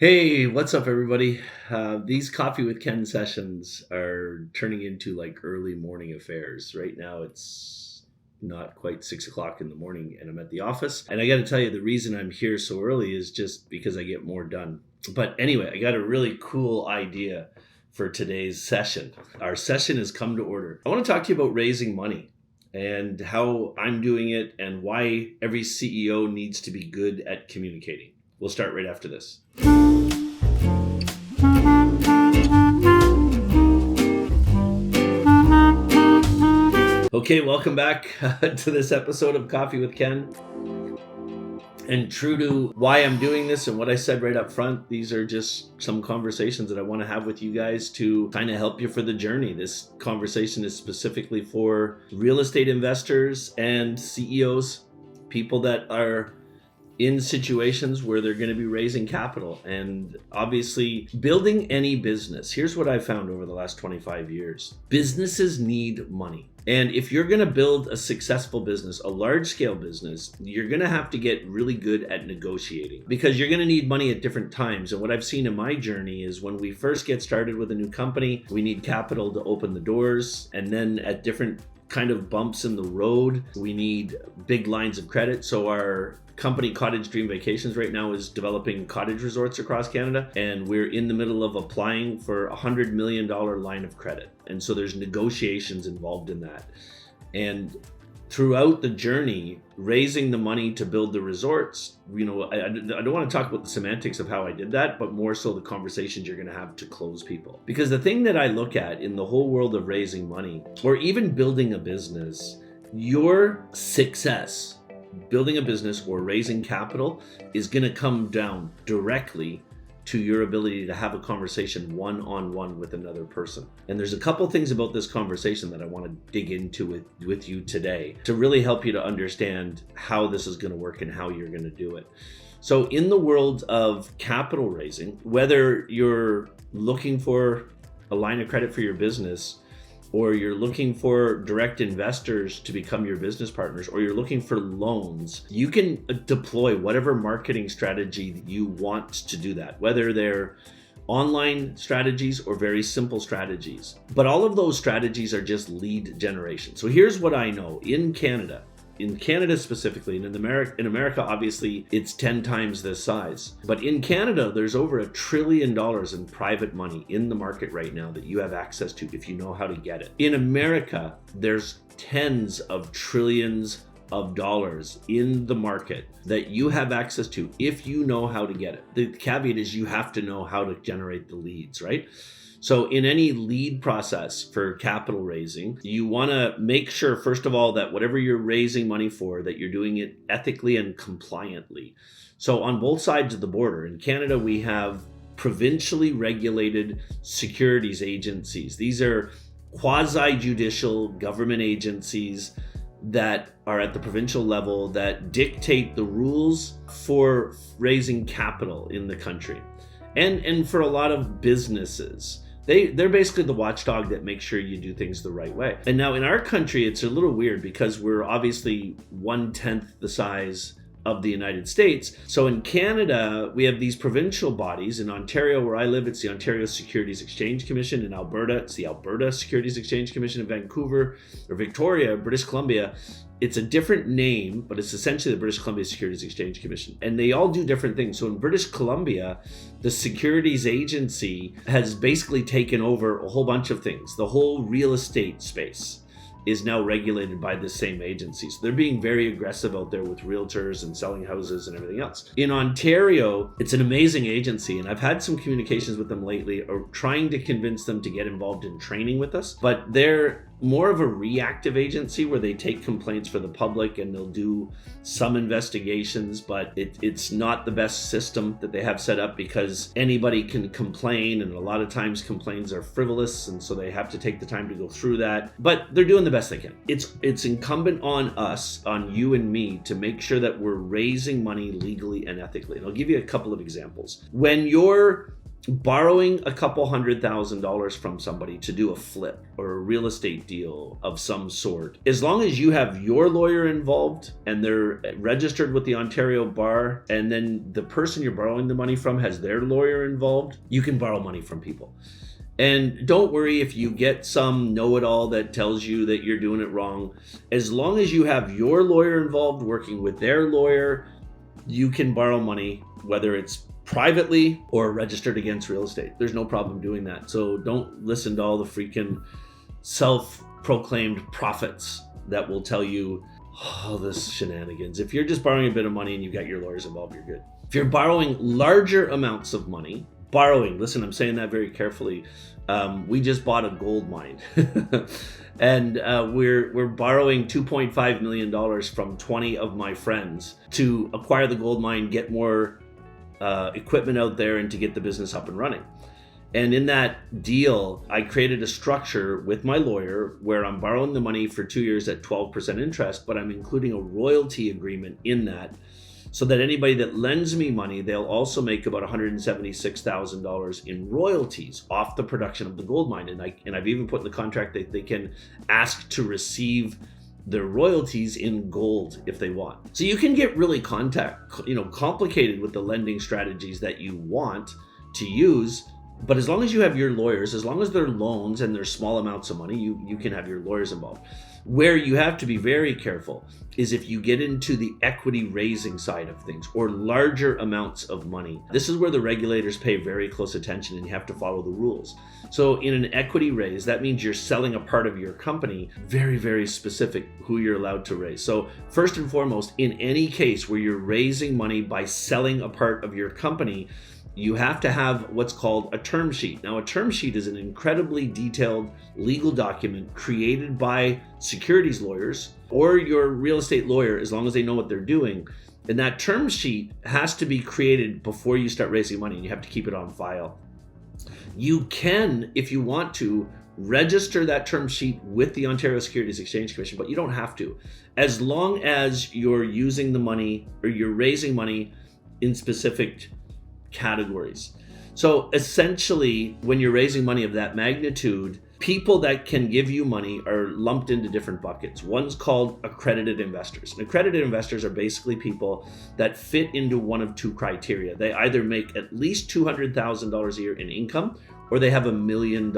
Hey, what's up, everybody? These Coffee with Ken sessions are turning into like early morning affairs. Right now, it's not quite 6 o'clock in the morning, and I'm at the office. And I got to tell you, the reason I'm here so early is just because I get more done. But anyway, I got a really cool idea for today's session. Our session has come to order. I want to talk to you about raising money and how I'm doing it and why every CEO needs to be good at communicating. We'll start right after this. Okay, welcome back to this episode of Coffee with Ken. And true to why I'm doing this and what I said right up front, these are just some conversations that I want to have with you guys to kind of help you for the journey. This conversation is specifically for real estate investors and CEOs, people that are in situations where they're going to be raising capital. And obviously, building any business, here's what I've found over the last 25 years. Businesses need money. And if you're going to build a successful business, a large-scale business, you're going to have to get really good at negotiating because you're going to need money at different times. And what I've seen in my journey is when we first get started with a new company, we need capital to open the doors. And then at different kind of bumps in the road, we need big lines of credit. So our company Cottage Dream Vacations right now is developing cottage resorts across Canada, and we're in the middle of applying for a $100 million line of credit. And so there's negotiations involved in that. And throughout the journey, raising the money to build the resorts, I don't want to talk about the semantics of how I did that, but more so the conversations you're going to have to close people. Because the thing that I look at in the whole world of raising money, or even building a business, your success building a business or raising capital is going to come down directly to your ability to have a conversation one-on-one with another person. And there's a couple things about this conversation that I want to dig into with you today to really help you to understand how this is going to work and how you're going to do it. So in the world of capital raising, whether you're looking for a line of credit for your business, or you're looking for direct investors to become your business partners, or you're looking for loans, you can deploy whatever marketing strategy you want to do that, whether they're online strategies or very simple strategies. But all of those strategies are just lead generation. So here's what I know. In Canada specifically, and in America, obviously, it's 10 times this size. But in Canada, there's over $1 trillion in private money in the market right now that you have access to if you know how to get it. In America, there's tens of trillions of dollars in the market that you have access to if you know how to get it. The caveat is you have to know how to generate the leads, right? So in any lead process for capital raising, you want to make sure, first of all, that whatever you're raising money for, that you're doing it ethically and compliantly. So on both sides of the border, in Canada, we have provincially regulated securities agencies. These are quasi-judicial government agencies that are at the provincial level that dictate the rules for raising capital in the country. And for a lot of businesses, they're basically the watchdog that makes sure you do things the right way. And now in our country, it's a little weird because we're obviously 1/10 the size of the United States. So in Canada, we have these provincial bodies. In Ontario, where I live, it's the Ontario Securities Exchange Commission. In Alberta, it's the Alberta Securities Exchange Commission. In Vancouver or Victoria, British Columbia, it's a different name, but it's essentially the British Columbia Securities Exchange Commission. And they all do different things. So in British Columbia, the securities agency has basically taken over a whole bunch of things. The whole real estate space is now regulated by the same agency. So they're being very aggressive out there with realtors and selling houses and everything else. In Ontario, it's an amazing agency, and I've had some communications with them lately, or trying to convince them to get involved in training with us, but they're more of a reactive agency where they take complaints for the public and they'll do some investigations, but it's not the best system that they have set up because anybody can complain, and a lot of times complaints are frivolous, and so they have to take the time to go through that. But they're doing the best they can. It's incumbent on us, on you and me, to make sure that we're raising money legally and ethically. And I'll give you a couple of examples. When you're borrowing a couple $100,000 from somebody to do a flip or a real estate deal of some sort, as long as you have your lawyer involved and they're registered with the Ontario Bar, and then the person you're borrowing the money from has their lawyer involved, you can borrow money from people. And don't worry if you get some know-it-all that tells you that you're doing it wrong. As long as you have your lawyer involved working with their lawyer, you can borrow money, whether it's privately or registered against real estate. There's no problem doing that. So don't listen to all the freaking self-proclaimed prophets that will tell you, oh, this shenanigans. If you're just borrowing a bit of money and you've got your lawyers involved, you're good. If you're borrowing larger amounts of money, listen, I'm saying that very carefully. We just bought a gold mine and we're borrowing $2.5 million from 20 of my friends to acquire the gold mine, get more equipment out there, and to get the business up and running. And in that deal, I created a structure with my lawyer where I'm borrowing the money for 2 years at 12% interest, but I'm including a royalty agreement in that, so that anybody that lends me money, they'll also make about $176,000 in royalties off the production of the gold mine. And I've even put in the contract that they can ask to receive their royalties in gold if they want. So you can get really complicated with the lending strategies that you want to use. But as long as you have your lawyers, as long as they're loans and they're small amounts of money, you can have your lawyers involved. Where you have to be very careful is if you get into the equity raising side of things or larger amounts of money. This is where the regulators pay very close attention and you have to follow the rules. So in an equity raise, that means you're selling a part of your company, very, very specific who you're allowed to raise. So first and foremost, in any case where you're raising money by selling a part of your company, you have to have what's called a term sheet. Now, a term sheet is an incredibly detailed legal document created by securities lawyers or your real estate lawyer, as long as they know what they're doing. And that term sheet has to be created before you start raising money, and you have to keep it on file. You can, if you want to, register that term sheet with the Ontario Securities Exchange Commission, but you don't have to. As long as you're using the money or you're raising money in specific categories. So essentially, when you're raising money of that magnitude, people that can give you money are lumped into different buckets. One's called accredited investors. And accredited investors are basically people that fit into one of two criteria. They either make at least $200,000 a year in income, or they have $1 million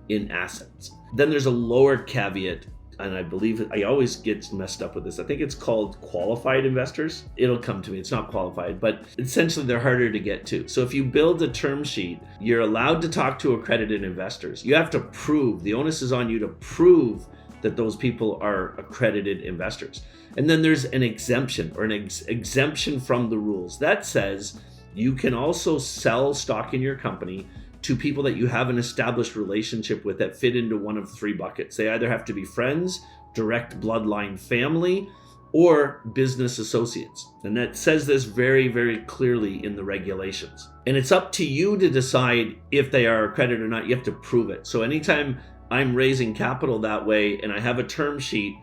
in assets. Then there's a lower caveat, and I believe I always get messed up with this. I think it's called qualified investors. It'll come to me. It's not qualified, but essentially they're harder to get to. So if you build a term sheet, you're allowed to talk to accredited investors. You have to prove, the onus is on you to prove that those people are accredited investors. And then there's an exemption or an exemption from the rules. That says you can also sell stock in your company to people that you have an established relationship with that fit into one of three buckets. They either have to be friends, direct bloodline family, or business associates. And that says this very, very clearly in the regulations. And it's up to you to decide if they are accredited or not. You have to prove it. So anytime I'm raising capital that way and I have a term sheet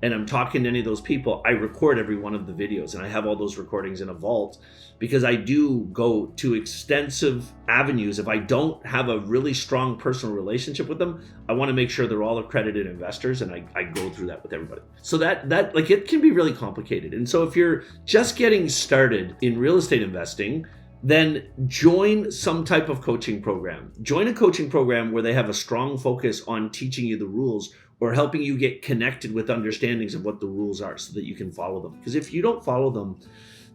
and I'm talking to any of those people, I record every one of the videos and I have all those recordings in a vault, because I do go to extensive avenues. If I don't have a really strong personal relationship with them, I want to make sure they're all accredited investors, and I go through that with everybody. So that like, it can be really complicated. And so if you're just getting started in real estate investing, then join some type of coaching program. Join a coaching program where they have a strong focus on teaching you the rules or helping you get connected with understandings of what the rules are so that you can follow them. Because if you don't follow them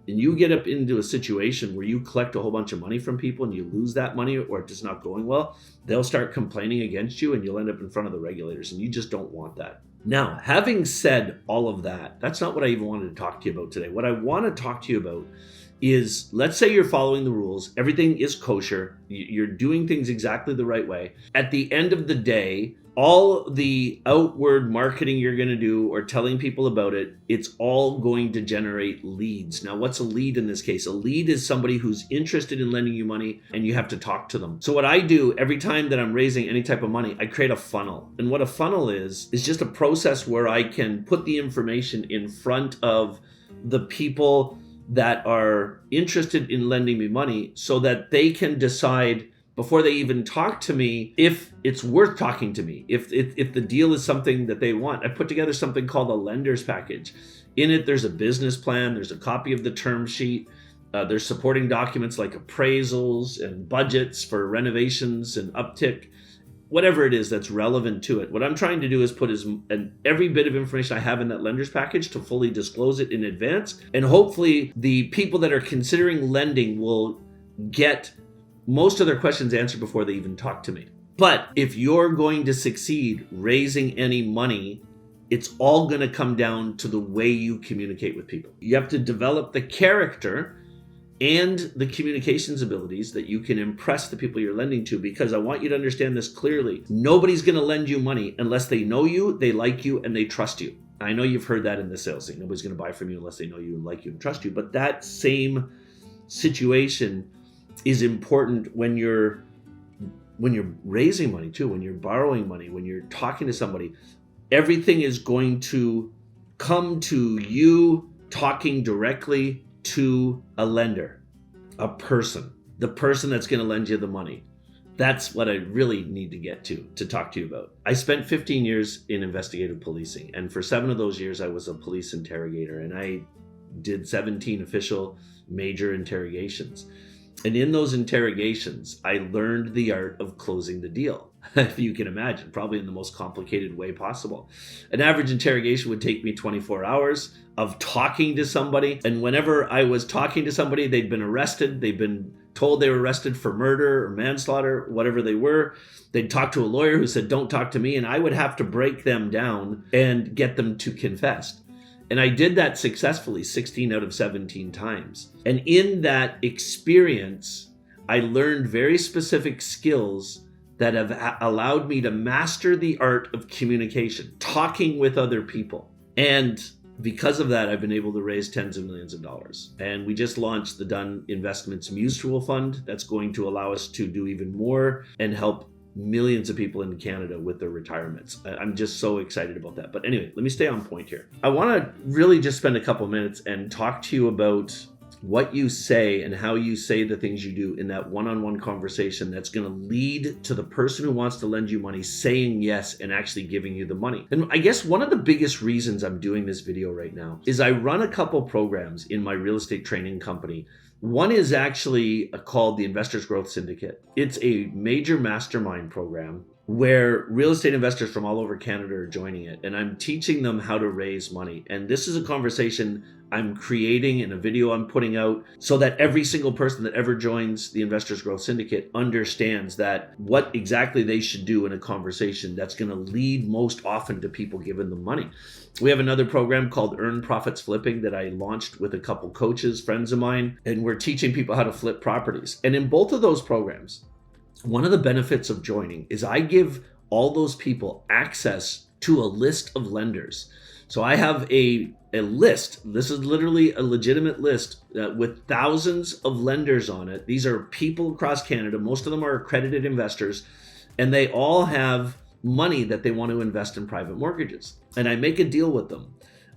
and you get up into a situation where you collect a whole bunch of money from people and you lose that money or it's just not going well, they'll start complaining against you and you'll end up in front of the regulators, and you just don't want that. Now, having said all of that, that's not what I even wanted to talk to you about today. What I want to talk to you about is, let's say you're following the rules, everything is kosher, you're doing things exactly the right way. At the end of the day, all the outward marketing you're going to do or telling people about it, it's all going to generate leads. Now, what's a lead in this case? A lead is somebody who's interested in lending you money and you have to talk to them. So what I do every time that I'm raising any type of money, I create a funnel. And what a funnel is just a process where I can put the information in front of the people that are interested in lending me money so that they can decide before they even talk to me if it's worth talking to me, if the deal is something that they want. I put together something called a lender's package. In it, there's a business plan, there's a copy of the term sheet, there's supporting documents like appraisals and budgets for renovations and uptick, whatever it is that's relevant to it. What I'm trying to do is put every bit of information I have in that lender's package to fully disclose it in advance. And hopefully the people that are considering lending will get most of their questions answered before they even talk to me. But if you're going to succeed raising any money, it's all going to come down to the way you communicate with people. You have to develop the character and the communications abilities that you can impress the people you're lending to, because I want you to understand this clearly. Nobody's going to lend you money unless they know you, they like you, and they trust you. I know you've heard that in the sales thing. Nobody's going to buy from you unless they know you and like you and trust you. But that same situation is important when you're raising money too, when you're borrowing money, when you're talking to somebody. Everything is going to come to you talking directly to a lender, a person, the person that's going to lend you the money. That's what I really need to get to talk to you about. I spent 15 years in investigative policing, and for 7 of those years I was a police interrogator, and I did 17 official major interrogations. And in those interrogations, I learned the art of closing the deal, if you can imagine, probably in the most complicated way possible. An average interrogation would take me 24 hours of talking to somebody. And whenever I was talking to somebody, they'd been arrested. They'd been told they were arrested for murder or manslaughter, whatever they were. They'd talk to a lawyer who said, don't talk to me. And I would have to break them down and get them to confess. And I did that successfully 16 out of 17 times. And in that experience, I learned very specific skills that have allowed me to master the art of communication, talking with other people. And because of that, I've been able to raise tens of millions of dollars. And we just launched the Dunn Investments Mutual Fund that's going to allow us to do even more and help millions of people in Canada with their retirements. I'm just so excited about that. But anyway, let me stay on point here. I want to really just spend a couple of minutes and talk to you about what you say and how you say the things you do in that one-on-one conversation that's going to lead to the person who wants to lend you money saying yes and actually giving you the money. And I guess one of the biggest reasons I'm doing this video right now is I run a couple programs in my real estate training company. One is actually called the Investors Growth Syndicate. It's a major mastermind program where real estate investors from all over Canada are joining it. And I'm teaching them how to raise money. And this is a conversation I'm creating in a video I'm putting out so that every single person that ever joins the Investors Growth Syndicate understands that what exactly they should do in a conversation that's going to lead most often to people giving them money. We have another program called Earn Profits Flipping that I launched with a couple coaches, friends of mine, and we're teaching people how to flip properties. And in both of those programs, one of the benefits of joining is I give all those people access to a list of lenders. So I have a list. This is literally a legitimate list with thousands of lenders on it. These are people across Canada. Most of them are accredited investors, and they all have money that they want to invest in private mortgages. And I make a deal with them.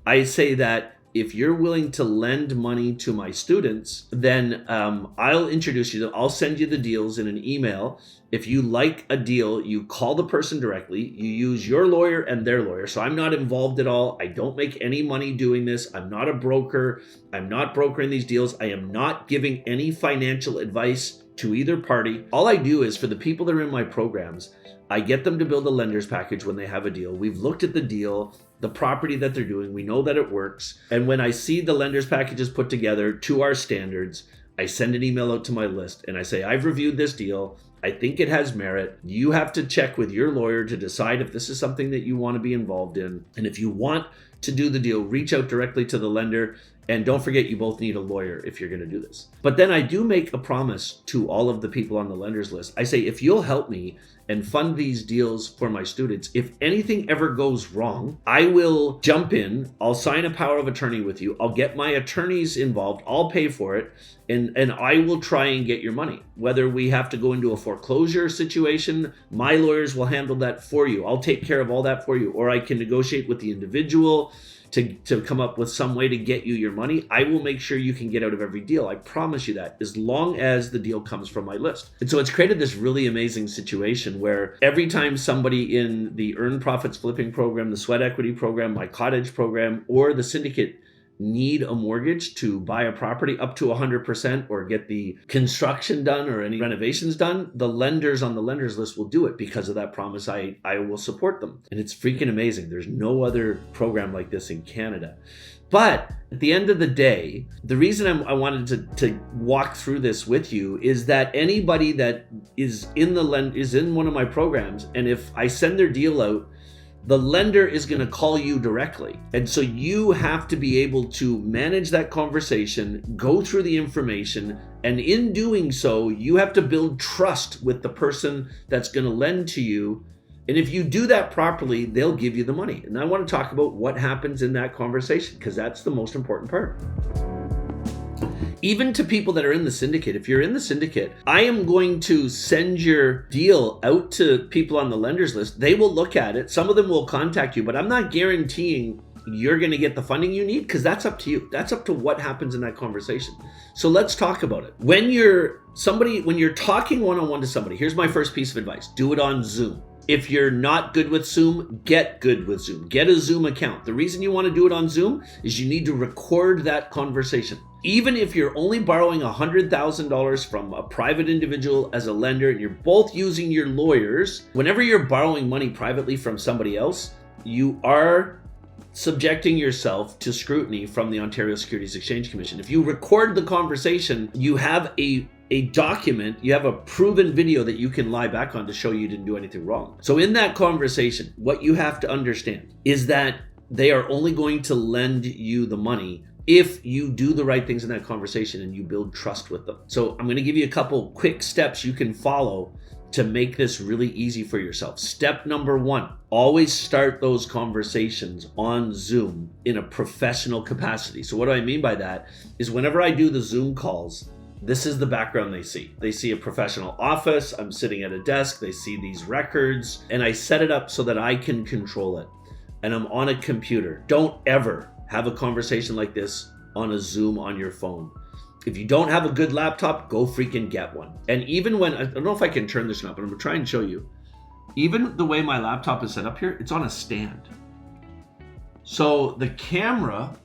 I say that if you're willing to lend money to my students, then I'll introduce you. I'll send you the deals in an email. If you like a deal, you call the person directly. You use your lawyer and their lawyer. So I'm not involved at all. I don't make any money doing this. I'm not a broker. I'm not brokering these deals. I am not giving any financial advice to either party. All I do is for the people that are in my programs, I get them to build a lender's package when they have a deal. We've looked at the deal, the property that they're doing. We know that it works. And when I see the lender's packages put together to our standards, I send an email out to my list and I say, I've reviewed this deal. I think it has merit. You have to check with your lawyer to decide if this is something that you want to be involved in. And if you want to do the deal, reach out directly to the lender. And don't forget, you both need a lawyer if you're going to do this. But then I do make a promise to all of the people on the lenders list. I say, if you'll help me and fund these deals for my students, if anything ever goes wrong, I will jump in. I'll sign a power of attorney with you. I'll get my attorneys involved. I'll pay for it. And I will try and get your money. Whether we have to go into a foreclosure situation, my lawyers will handle that for you. I'll take care of all that for you. Or I can negotiate with the individual to come up with some way to get you your money, I will make sure you can get out of every deal. I promise you that, as long as the deal comes from my list. And so it's created this really amazing situation where every time somebody in the Earn Profits Flipping program, the Sweat Equity program, my Cottage program, or the syndicate need a mortgage to buy a property up to 100% or get the construction done or any renovations done, the lenders on the lenders list will do it because of that promise. I will support them. And it's freaking amazing. There's no other program like this in Canada. But at the end of the day, the reason I wanted to walk through this with you is that anybody that is in one of my programs, and if I send their deal out, the lender is going to call you directly. And so you have to be able to manage that conversation, go through the information, and in doing so, you have to build trust with the person that's going to lend to you. And if you do that properly, they'll give you the money. And I want to talk about what happens in that conversation, because that's the most important part. Even to people that are in the syndicate, if you're in the syndicate, I am going to send your deal out to people on the lenders list. They will look at it. Some of them will contact you, but I'm not guaranteeing you're going to get the funding you need, because that's up to you. That's up to what happens in that conversation. So let's talk about it. When you're talking one-on-one to somebody, here's my first piece of advice. Do it on Zoom. If you're not good with Zoom, get good with Zoom. Get a Zoom account. The reason you want to do it on Zoom is you need to record that conversation. Even if you're only borrowing $100,000 from a private individual as a lender and you're both using your lawyers, whenever you're borrowing money privately from somebody else, you are subjecting yourself to scrutiny from the Ontario Securities Exchange Commission. If you record the conversation, you have a document, you have a proven video that you can lie back on to show you didn't do anything wrong. So in that conversation, what you have to understand is that they are only going to lend you the money if you do the right things in that conversation and you build trust with them. So I'm going to give you a couple quick steps you can follow to make this really easy for yourself. Step number 1, always start those conversations on Zoom in a professional capacity. So what do I mean by that is whenever I do the Zoom calls, this is the background they see. They see a professional office, I'm sitting at a desk, they see these records, and I set it up so that I can control it. And I'm on a computer. Don't ever have a conversation like this on a Zoom on your phone. If you don't have a good laptop, go freaking get one. And even when, I don't know if I can turn this up, but I'm gonna try and show you. Even the way my laptop is set up here, it's on a stand. So the camera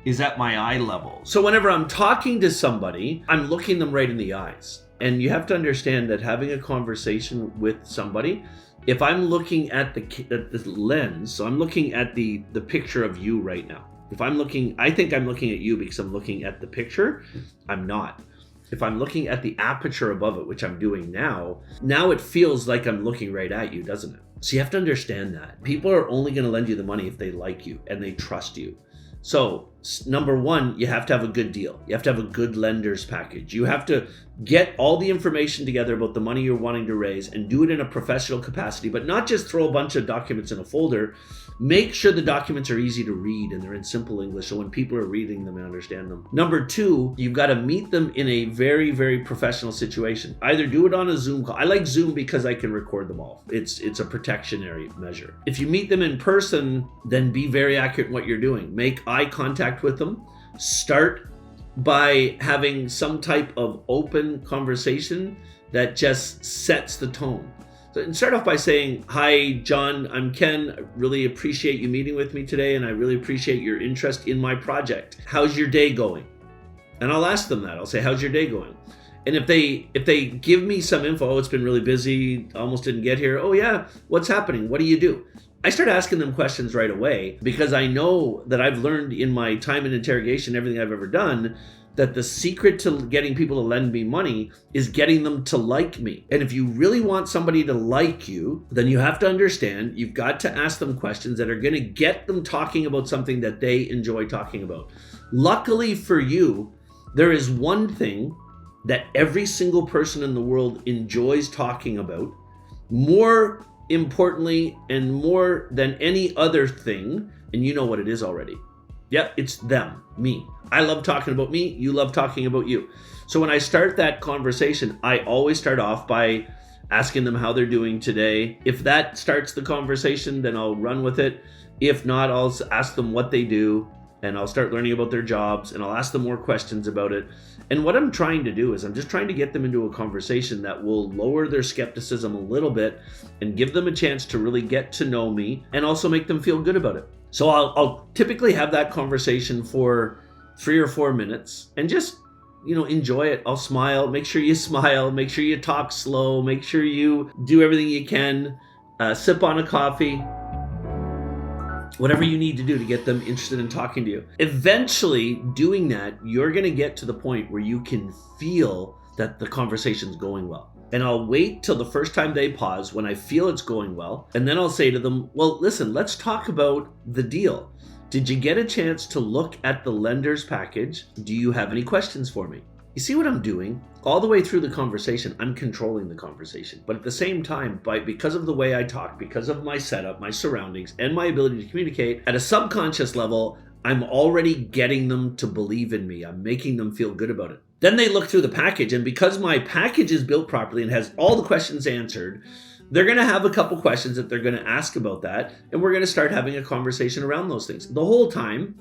is at my eye level. So whenever I'm talking to somebody, I'm looking them right in the eyes. And you have to understand that having a conversation with somebody, if I'm looking at the lens, so I'm looking at the picture of you right now. If I'm looking, I think I'm looking at you because I'm looking at the picture. I'm not. If I'm looking at the aperture above it, which I'm doing now it feels like I'm looking right at you, doesn't it? So you have to understand that. People are only going to lend you the money if they like you and they trust you. So number 1, you have to have a good deal. You have to have a good lender's package. You have to get all the information together about the money you're wanting to raise and do it in a professional capacity, but not just throw a bunch of documents in a folder. Make sure the documents are easy to read and they're in simple English, so when people are reading them, they understand them. Number 2, you've got to meet them in a very, very professional situation. Either do it on a Zoom call. I like Zoom because I can record them all. It's a protectionary measure. If you meet them in person, then be very accurate in what you're doing. Make eye contact with them. Start by having some type of open conversation that just sets the tone. So, and start off by saying, "Hi, John, I'm Ken. I really appreciate you meeting with me today, and I really appreciate your interest in my project. How's your day going?" And I'll ask them that. I'll say, "How's your day going?" And if they give me some info, "Oh, it's been really busy, almost didn't get here." "Oh yeah, what's happening? What do you do?" I start asking them questions right away because I know that I've learned in my time in interrogation, everything I've ever done, that the secret to getting people to lend me money is getting them to like me. And if you really want somebody to like you, then you have to understand you've got to ask them questions that are going to get them talking about something that they enjoy talking about. Luckily for you, there is one thing that every single person in the world enjoys talking about, more importantly and more than any other thing, and you know what it is already. Yep, it's them, me. I love talking about me, you love talking about you. So when I start that conversation, I always start off by asking them how they're doing today. If that starts the conversation, then I'll run with it. If not, I'll ask them what they do, and I'll start learning about their jobs, and I'll ask them more questions about it. And what I'm trying to do is I'm just trying to get them into a conversation that will lower their skepticism a little bit and give them a chance to really get to know me and also make them feel good about it. So I'll typically have that conversation for 3 or 4 minutes and just, enjoy it. I'll smile, make sure you smile, make sure you talk slow, make sure you do everything you can, sip on a coffee, whatever you need to do to get them interested in talking to you. Eventually, doing that, you're going to get to the point where you can feel that the conversation's going well. And I'll wait till the first time they pause when I feel it's going well. And then I'll say to them, well, listen, let's talk about the deal. Did you get a chance to look at the lender's package? Do you have any questions for me? You see what I'm doing? All the way through the conversation, I'm controlling the conversation. But at the same time, because of the way I talk, because of my setup, my surroundings, and my ability to communicate, at a subconscious level, I'm already getting them to believe in me. I'm making them feel good about it. Then they look through the package, and because my package is built properly and has all the questions answered, they're going to have a couple questions that they're going to ask about that, and we're going to start having a conversation around those things. The whole time,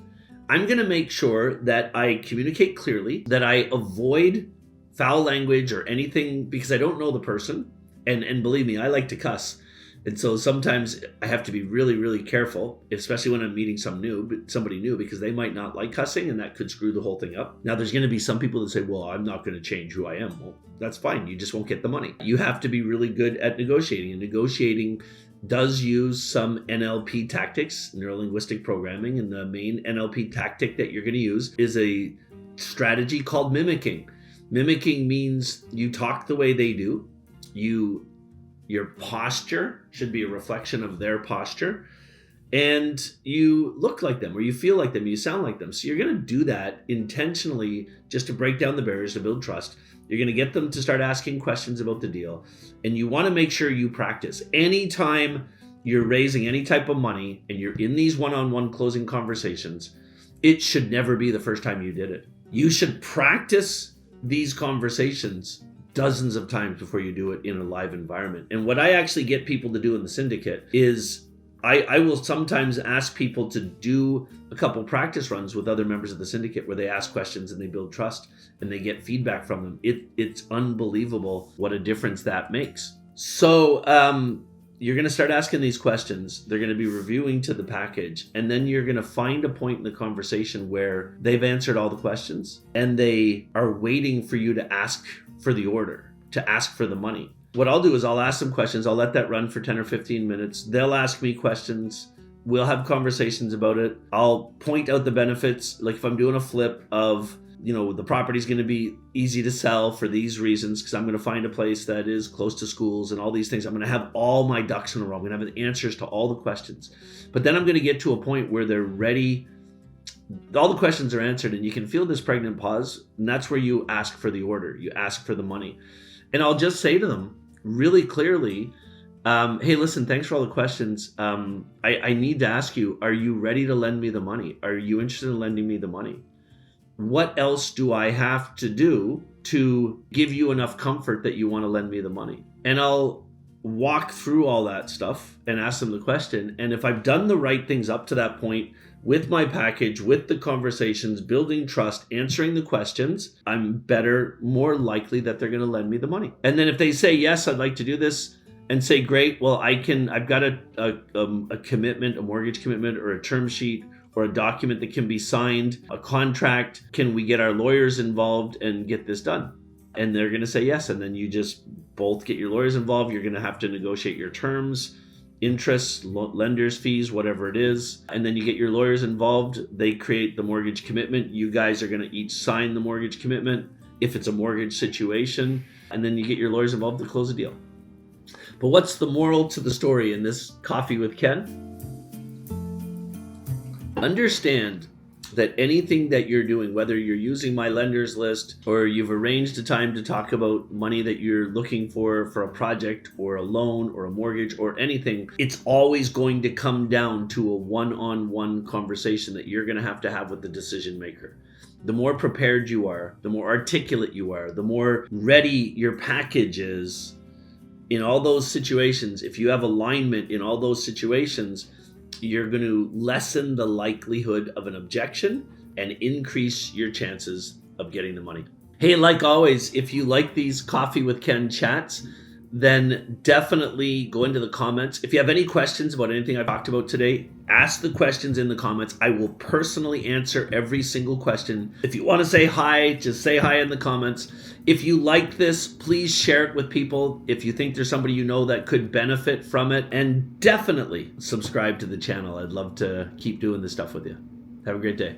I'm going to make sure that I communicate clearly, that I avoid foul language or anything, because I don't know the person. And believe me, I like to cuss. And so sometimes I have to be really, really careful, especially when I'm meeting somebody new, because they might not like cussing and that could screw the whole thing up. Now, there's going to be some people that say, well, I'm not going to change who I am. Well, that's fine. You just won't get the money. You have to be really good at negotiating, and negotiating does use some NLP tactics, neuro-linguistic programming, and the main NLP tactic that you're going to use is a strategy called mimicking. Mimicking means you talk the way they do. Your posture should be a reflection of their posture, and you look like them, or you feel like them, you sound like them. So you're going to do that intentionally just to break down the barriers, to build trust. You're going to get them to start asking questions about the deal, and you want to make sure you practice. Anytime you're raising any type of money and you're in these one-on-one closing conversations, it should never be the first time you did it. You should practice these conversations dozens of times before you do it in a live environment. And what I actually get people to do in the syndicate is I will sometimes ask people to do a couple practice runs with other members of the syndicate where they ask questions and they build trust and they get feedback from them. It's unbelievable what a difference that makes. So you're going to start asking these questions. They're going to be reviewing to the package, and then you're going to find a point in the conversation where they've answered all the questions and they are waiting for you to ask for the order, to ask for the money. What I'll do is I'll ask them questions. I'll let that run for 10 or 15 minutes. They'll ask me questions. We'll have conversations about it. I'll point out the benefits. Like if I'm doing a flip of, the property's going to be easy to sell for these reasons, because I'm going to find a place that is close to schools and all these things. I'm going to have all my ducks in a row. I'm going to have the answers to all the questions. But then I'm going to get to a point where they're ready. All the questions are answered, and you can feel this pregnant pause, and that's where you ask for the order. You ask for the money. And I'll just say to them really clearly, hey, listen, thanks for all the questions. I need to ask you, are you ready to lend me the money? Are you interested in lending me the money? What else do I have to do to give you enough comfort that you want to lend me the money? And I'll walk through all that stuff and ask them the question. And if I've done the right things up to that point with my package, with the conversations, building trust, answering the questions, I'm more likely that they're going to lend me the money. And then if they say, yes, I'd like to do this, and say, great, well, I've got a commitment, a mortgage commitment, or a term sheet, or a document that can be signed, a contract. Can we get our lawyers involved and get this done? And they're going to say yes. And then you just both get your lawyers involved. You're going to have to negotiate your terms, interest, lenders, fees, whatever it is. And then you get your lawyers involved. They create the mortgage commitment. You guys are going to each sign the mortgage commitment if it's a mortgage situation. And then you get your lawyers involved to close a deal. But what's the moral to the story in this Coffee with Ken? Understand that anything that you're doing, whether you're using my lenders list or you've arranged a time to talk about money that you're looking for a project or a loan or a mortgage or anything, it's always going to come down to a one-on-one conversation that you're going to have with the decision maker. The more prepared you are, the more articulate you are, the more ready your package is in all those situations. If you have alignment in all those situations, you're going to lessen the likelihood of an objection and increase your chances of getting the money. Hey, like always, if you like these Coffee with Ken chats, then definitely go into the comments. If you have any questions about anything I talked about today, ask the questions in the comments. I will personally answer every single question. If you want to say hi, just say hi in the comments. If you like this, please share it with people. If you think there's somebody you know that could benefit from it, and definitely subscribe to the channel. I'd love to keep doing this stuff with you. Have a great day.